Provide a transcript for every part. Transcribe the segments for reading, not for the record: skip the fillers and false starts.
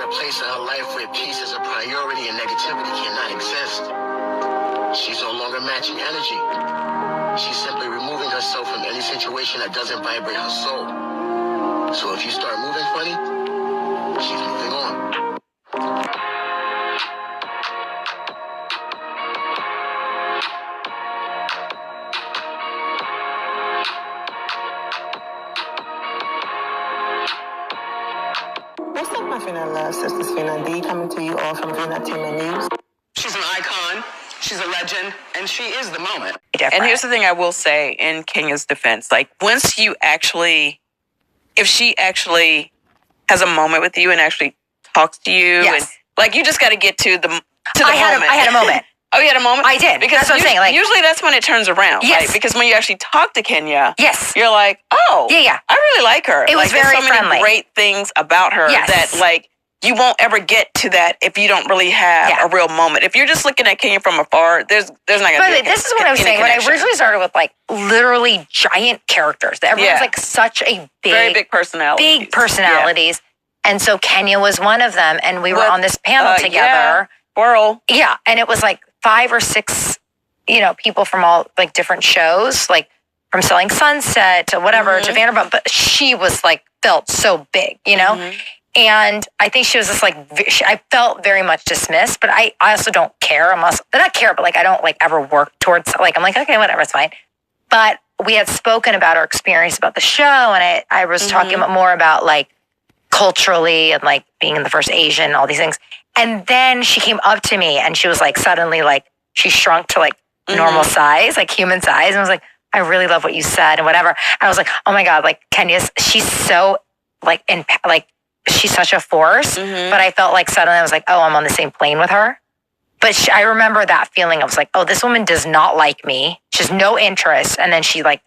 a place in her life where peace is a priority and negativity cannot exist. She's no longer matching energy. She's simply removing herself from any situation that doesn't vibrate her soul. So if you start moving funny, she's moving on. What's up, my Fina Love? Sisters Fina D coming to you all from Fina Tina News. She's an icon, she's a legend, and she is the moment. And here's the thing I will say in Kenya's defense. Like, once you actually, if she actually has a moment with you and actually talks to you, Yes. and like, you just got to get to the moment. I had a moment. Oh, you had a moment? I did. Because that's what I'm saying. Like, usually that's when it turns around. Yes. Right? Because when you actually talk to Kenya, yes. you're like, oh, Yeah. I really like her. It was like, very there's so friendly. many great things about her Yes. that, like, you won't ever get to that if you don't really have a real moment. If you're just looking at Kenya from afar, there's not going to be. But this is what I was saying. When I originally started with like literally giant characters, that everyone's like such a very big personalities. big personalities, and so Kenya was one of them, and we were on this panel together. Yeah, and it was like 5 or 6, people from all like different shows, like from Selling Sunset to whatever to Vanderbilt. But she was like felt so big, And I think she was just like, I felt very much dismissed, but I also don't care. Not care, but like, I don't like ever work towards, like, I'm like, okay, whatever, it's fine. But we had spoken about our experience about the show. And I was talking more about like culturally and like being the first Asian and all these things. And then she came up to me and she was like, suddenly like, she shrunk to like normal size, like human size. And I was like, I really love what you said and whatever. I was like, oh my God, like she's so like, she's such a force, but I felt like suddenly I was like, oh, I'm on the same plane with her. But I remember that feeling. I was like, oh, this woman does not like me. She has no interest. And then she was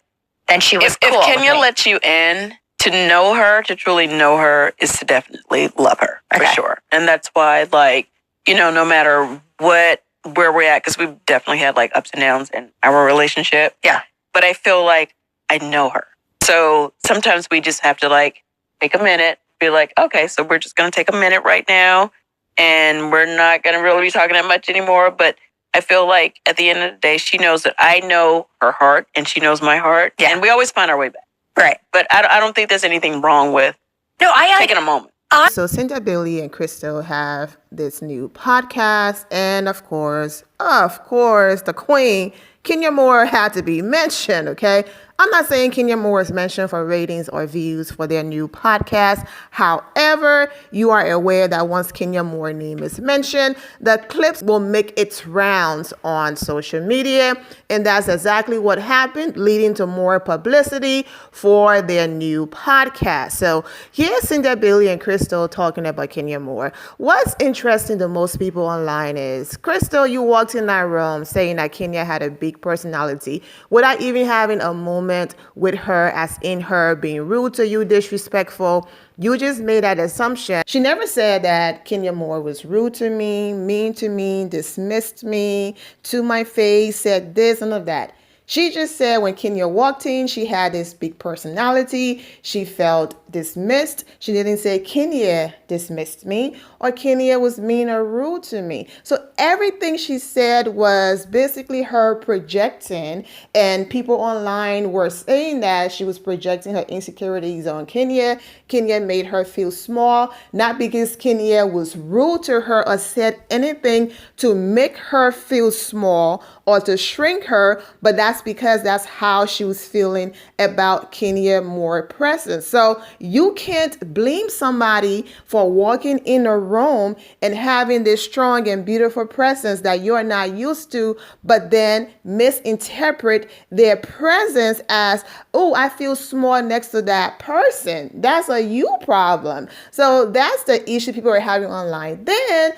cool. If Kenya lets you in, to know her, to truly know her, is to definitely love her, for sure. And that's why, like, no matter where we're at, because we've definitely had like ups and downs in our relationship. Yeah. But I feel like I know her. So sometimes we just have to like take a minute, be like, okay, so we're just going to take a minute right now and we're not going to really be talking that much anymore. But I feel like at the end of the day, she knows that I know her heart and she knows my heart. Yeah. And we always find our way back. Right. But I don't think there's anything wrong with taking a moment. So Cynthia, Billy, and Crystal have this new podcast. And of course, the queen, Kenya Moore, had to be mentioned, okay? I'm not saying Kenya Moore is mentioned for ratings or views for their new podcast. However, you are aware that once Kenya Moore's name is mentioned, the clips will make its rounds on social media. And that's exactly what happened, leading to more publicity for their new podcast. So here's Cynthia, Billy, and Crystal talking about Kenya Moore. What's interesting to most people online is, Crystal, you walked in that room saying that Kenya had a big personality without even having a moment with her, as in her being rude to you, disrespectful. You just made that assumption. She never said that Kenya Moore was rude to me, mean to me, dismissed me to my face, said this and of that. She just said when Kenya walked in, she had this big personality. She felt dismissed. She didn't say Kenya dismissed me or Kenya was mean or rude to me. So everything she said was basically her projecting, and people online were saying that she was projecting her insecurities on Kenya. Kenya made her feel small, not because Kenya was rude to her or said anything to make her feel small or to shrink her, but that's because that's how she was feeling about Kenya Moore's presence. So you can't blame somebody for walking in a room and having this strong and beautiful presence that you're not used to, but then misinterpret their presence as, oh, I feel small next to that person. That's a you problem. So that's the issue people are having online. Then,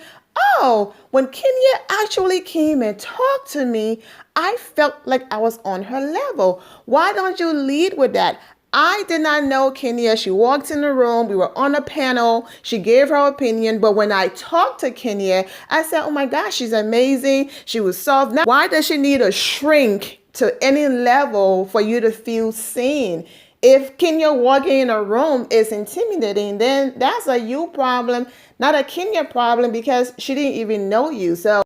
when Kenya actually came and talked to me, I felt like I was on her level. Why don't you lead with that? I did not know Kenya. She walked in the room. We were on a panel. She gave her opinion. But when I talked to Kenya, I said, oh my gosh, she's amazing. She was soft. Now, why does she need to shrink to any level for you to feel seen? If Kenya walking in a room is intimidating, then that's a you problem, not a Kenya problem, because she didn't even know you. So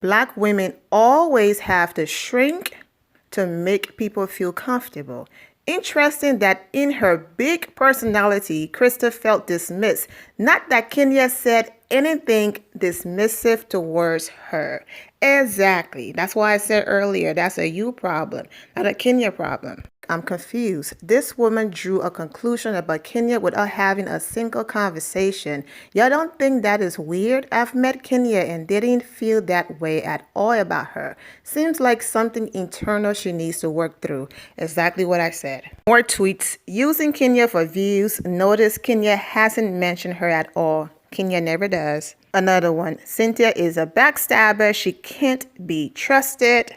Black women always have to shrink to make people feel comfortable. Interesting that in her big personality, Krista felt dismissed. Not that Kenya said anything dismissive towards her. Exactly. That's why I said earlier, that's a you problem, not a Kenya problem. I'm confused. This woman drew a conclusion about Kenya without having a single conversation. Y'all don't think that is weird? I've met Kenya and didn't feel that way at all about her. Seems like something internal she needs to work through. Exactly what I said. More tweets. Using Kenya for views. Notice Kenya hasn't mentioned her at all. Kenya never does. Another one. Cynthia is a backstabber. She can't be trusted.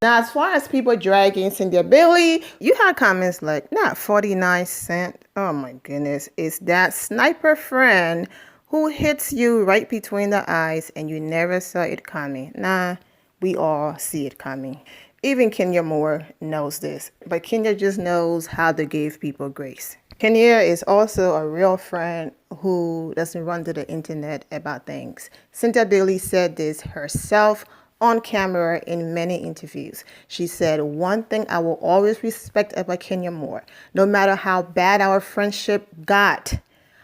Now, as far as people dragging Cynthia Billy, you had comments like, not 49 cent. Oh my goodness. It's that sniper friend who hits you right between the eyes and you never saw it coming. Nah, we all see it coming. Even Kenya Moore knows this, but Kenya just knows how to give people grace. Kenya is also a real friend who doesn't run to the internet about things. Cynthia Billy said this herself on camera in many interviews. She said, one thing I will always respect about Kenya Moore, no matter how bad our friendship got,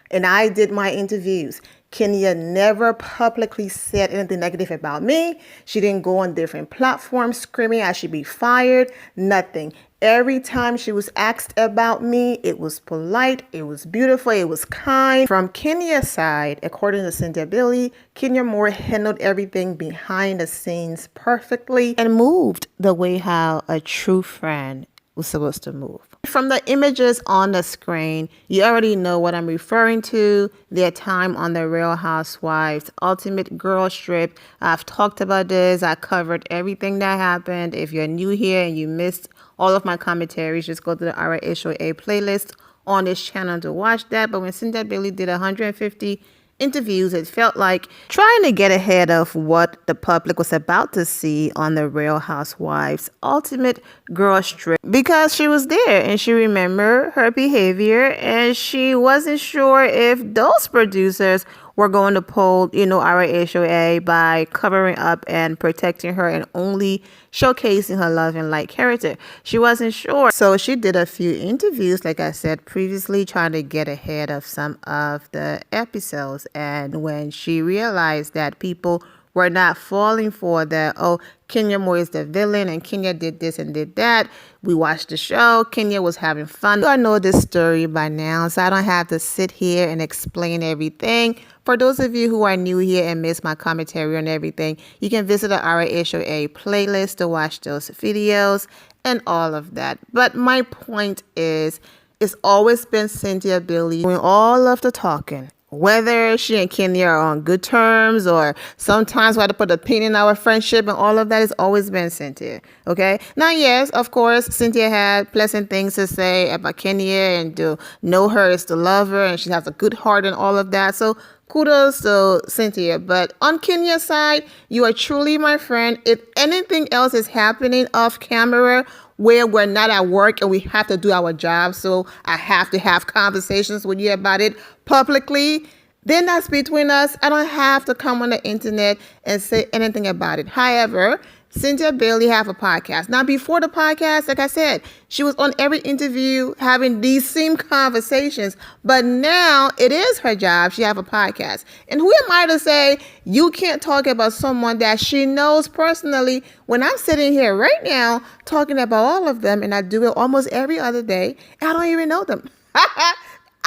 and I did my interviews, Kenya never publicly said anything negative about me. She didn't go on different platforms screaming I should be fired, nothing. Every time she was asked about me, it was polite, it was beautiful, it was kind. From Kenya's side, according to Cynthia Billy, Kenya Moore handled everything behind the scenes perfectly and moved the way how a true friend was supposed to move. From the images on the screen, you already know what I'm referring to. Their time on the Real Housewives Ultimate Girl Trip. I've talked about this. I covered everything that happened. If you're new here and you missed all of my commentaries, just go to the RHOA playlist on this channel to watch that. But when Cynthia Billy did 150 interviews, it felt like trying to get ahead of what the public was about to see on the Real Housewives Ultimate Girls Trip, because she was there and she remembered her behavior and she wasn't sure if those producers were going to pull, our HOA by covering up and protecting her and only showcasing her love and light character. She wasn't sure. So she did a few interviews, like I said previously, trying to get ahead of some of the episodes. And when she realized that people were not falling for the, oh, Kenya Moore is the villain and Kenya did this and did that, we watched the show. Kenya was having fun. I know this story by now, so I don't have to sit here and explain everything. For those of you who are new here and miss my commentary on everything, you can visit the RHOA playlist to watch those videos and all of that. But my point is, it's always been Cynthia Billy doing all of the talking. Whether she and Kenya are on good terms or sometimes we have to put a pin in our friendship and all of that, has always been Cynthia. Okay. Now, yes, of course, Cynthia had pleasant things to say about Kenya and to know her is to love her and she has a good heart and all of that. So kudos to Cynthia. But on Kenya's side, you are truly my friend. If anything else is happening off camera where we're not at work and we have to do our job, so I have to have conversations with you about it publicly, then that's between us. I don't have to come on the internet and say anything about it. However, Cynthia Bailey have a podcast. Now, before the podcast, like I said, she was on every interview having these same conversations. But now it is her job. She have a podcast. And who am I to say you can't talk about someone that she knows personally when I'm sitting here right now talking about all of them, and I do it almost every other day, and I don't even know them.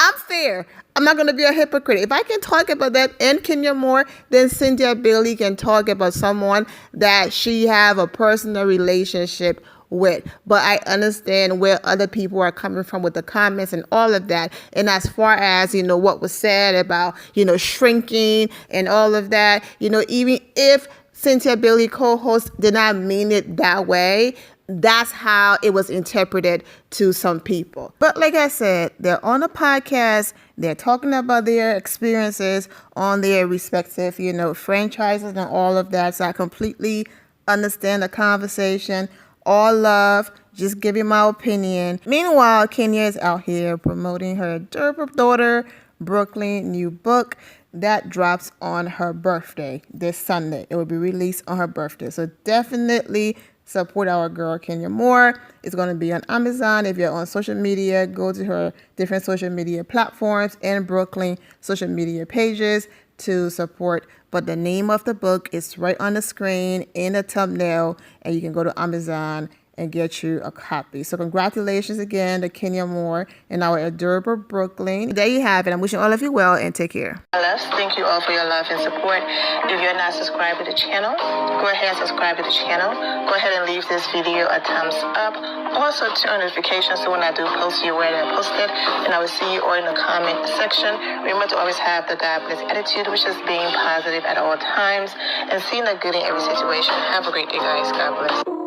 I'm fair. I'm not going to be a hypocrite. If I can talk about that and Kenya Moore, then Cynthia Bailey can talk about someone that she have a personal relationship with. But I understand where other people are coming from with the comments and all of that. And as far as, what was said about, shrinking and all of that, even if Cynthia Bailey co-host did not mean it that way, that's how it was interpreted to some people. But like I said, they're on a podcast. They're talking about their experiences on their respective, franchises and all of that. So I completely understand the conversation. all love. Just giving my opinion. Meanwhile, Kenya is out here promoting her adorable daughter, Brooklyn, new book that drops on her birthday this Sunday. It will be released on her birthday. So definitely support our girl, Kenya Moore. It's going to be on Amazon. If you're on social media, go to her different social media platforms and Brooklyn social media pages to support. But the name of the book is right on the screen in the thumbnail, and you can go to Amazon and get you a copy. So congratulations again to Kenya Moore and our adorable Brooklyn. There you have it. I'm wishing all of you well and take care. Thank you all for your love and support. If you're not subscribed to the channel, go ahead and subscribe to the channel. Go ahead and leave this video a thumbs up. Also turn on notifications so when I do post, you're aware that I posted. And I will see you all in the comment section. Remember to always have the God bless attitude, which is being positive at all times and seeing the good in every situation. Have a great day, guys. God bless.